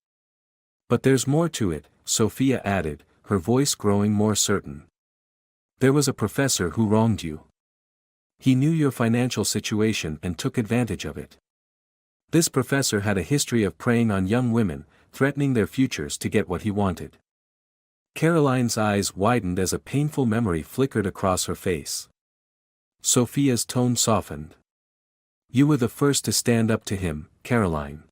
B: "But there's more to it," Sophia added, her voice growing more certain. "There was a professor who wronged you. He knew your financial situation and took advantage of it. This professor had a history of preying on young women, threatening their futures to get what he wanted." Caroline's eyes widened as a painful memory flickered across her face. Sophia's tone softened. "You were the first to stand up to him, Caroline.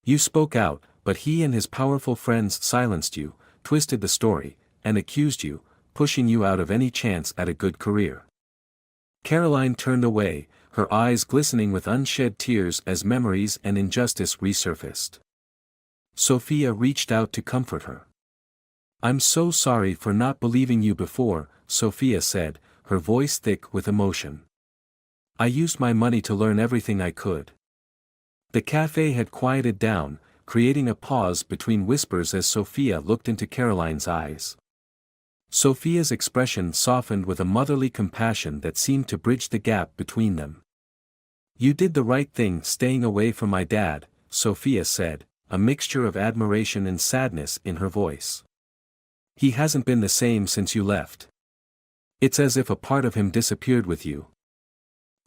B: You spoke out, but he and his powerful friends silenced you, twisted the story, and accused you, pushing you out of any chance at a good career." Caroline turned away, her eyes glistening with unshed tears as memories and injustice resurfaced. Sophia reached out to comfort her. "I'm so sorry for not believing you before," Sophia said, her voice thick with emotion. "I used my money to learn everything I could." The cafe had quieted down, creating a pause between whispers as Sophia looked into Caroline's eyes. Sophia's expression softened with a motherly compassion that seemed to bridge the gap between them. "You did the right thing staying away from my dad," Sophia said, a mixture of admiration and sadness in her voice. "He hasn't been the same since you left. It's as if a part of him disappeared with you."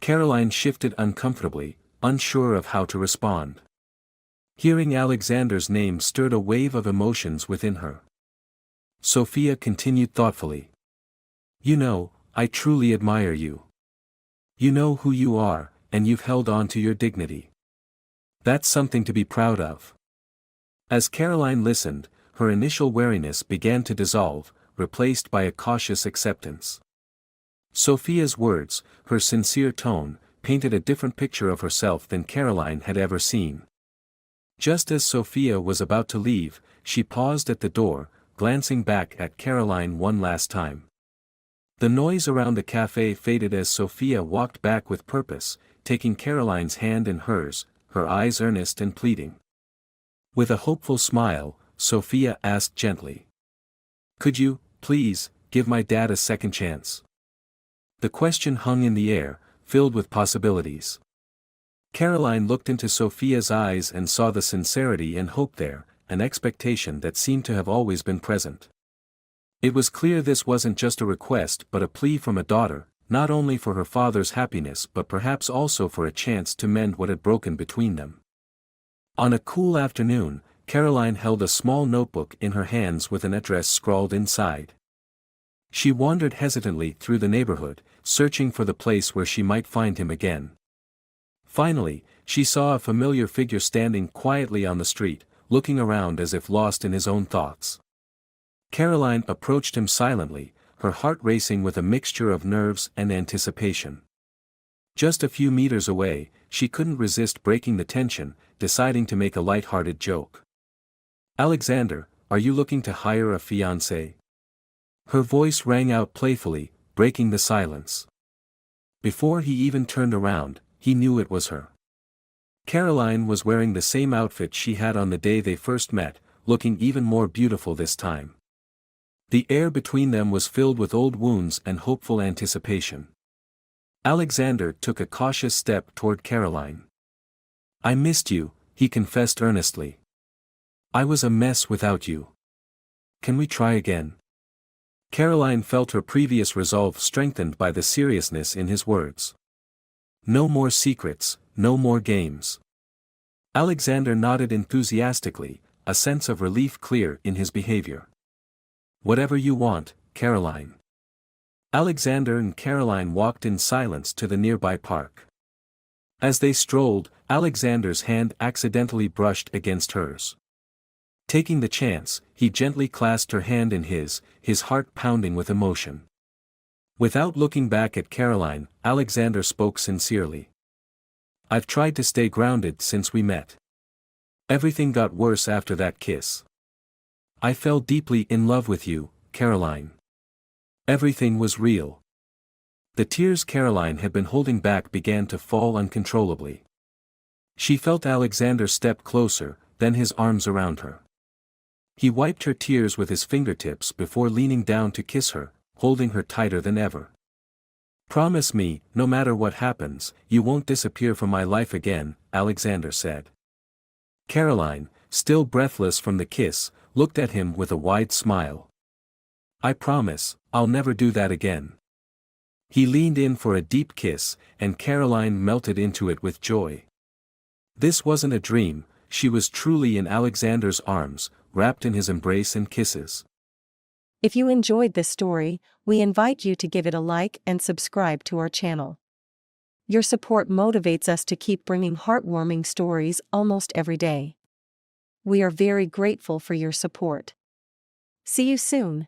B: Caroline shifted uncomfortably, unsure of how to respond. Hearing Alexander's name stirred a wave of emotions within her. Sophia continued thoughtfully. "You know, I truly admire you. You know who you are, and you've held on to your dignity. That's something to be proud of." As Caroline listened, her initial wariness began to dissolve, replaced by a cautious acceptance. Sophia's words, her sincere tone, painted a different picture of herself than Caroline had ever seen. Just as Sophia was about to leave, she paused at the door, glancing back at Caroline one last time. The noise around the cafe faded as Sophia walked back with purpose, taking Caroline's hand in hers, her eyes earnest and pleading. With a hopeful smile, Sophia asked gently. "Could you, please, give my dad a second chance?" The question hung in the air, filled with possibilities. Caroline looked into Sophia's eyes and saw the sincerity and hope there, an expectation that seemed to have always been present. It was clear this wasn't just a request but a plea from a daughter, not only for her father's happiness but perhaps also for a chance to mend what had broken between them. On a cool afternoon, Caroline held a small notebook in her hands with an address scrawled inside. She wandered hesitantly through the neighborhood, searching for the place where she might find him again. Finally, she saw a familiar figure standing quietly on the street, looking around as if lost in his own thoughts. Caroline approached him silently, her heart racing with a mixture of nerves and anticipation. Just a few meters away, she couldn't resist breaking the tension, deciding to make a light-hearted joke. "Alexander, are you looking to hire a fiancé?" Her voice rang out playfully, breaking the silence. Before he even turned around, he knew it was her. Caroline was wearing the same outfit she had on the day they first met, looking even more beautiful this time. The air between them was filled with old wounds and hopeful anticipation. Alexander took a cautious step toward Caroline. "I missed you," he confessed earnestly. "I was a mess without you. Can we try again?" Caroline felt her previous resolve strengthened by the seriousness in his words. "No more secrets, no more games." Alexander nodded enthusiastically, a sense of relief clear in his behavior. "Whatever you want, Caroline." Alexander and Caroline walked in silence to the nearby park. As they strolled, Alexander's hand accidentally brushed against hers. Taking the chance, he gently clasped her hand in his heart pounding with emotion. Without looking back at Caroline, Alexander spoke sincerely. "I've tried to stay grounded since we met. Everything got worse after that kiss. I fell deeply in love with you, Caroline. Everything was real." The tears Caroline had been holding back began to fall uncontrollably. She felt Alexander step closer, then his arms around her. He wiped her tears with his fingertips before leaning down to kiss her, holding her tighter than ever. "Promise me, no matter what happens, you won't disappear from my life again," Alexander said. Caroline, still breathless from the kiss, looked at him with a wide smile. "I promise, I'll never do that again." He leaned in for a deep kiss, and Caroline melted into it with joy. This wasn't a dream, she was truly in Alexander's arms, wrapped in his embrace and kisses.
A: If you enjoyed this story, we invite you to give it a like and subscribe to our channel. Your support motivates us to keep bringing heartwarming stories almost every day. We are very grateful for your support. See you soon.